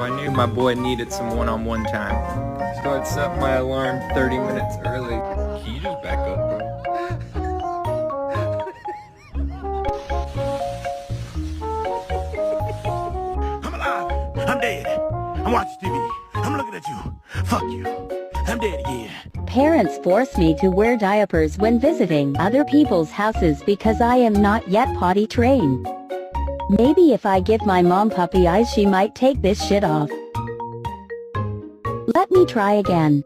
I knew my boy needed some one-on-one time. So I'd set my alarm 30 minutes early. Can you just back up, bro? I'm alive. I'm dead. I'm watching TV. I'm looking at you. Fuck you. I'm dead again. Parents force me to wear diapers when visiting other people's houses because I am not yet potty trained. Maybe if I give my mom puppy eyes she might take this shit off. Let me try again.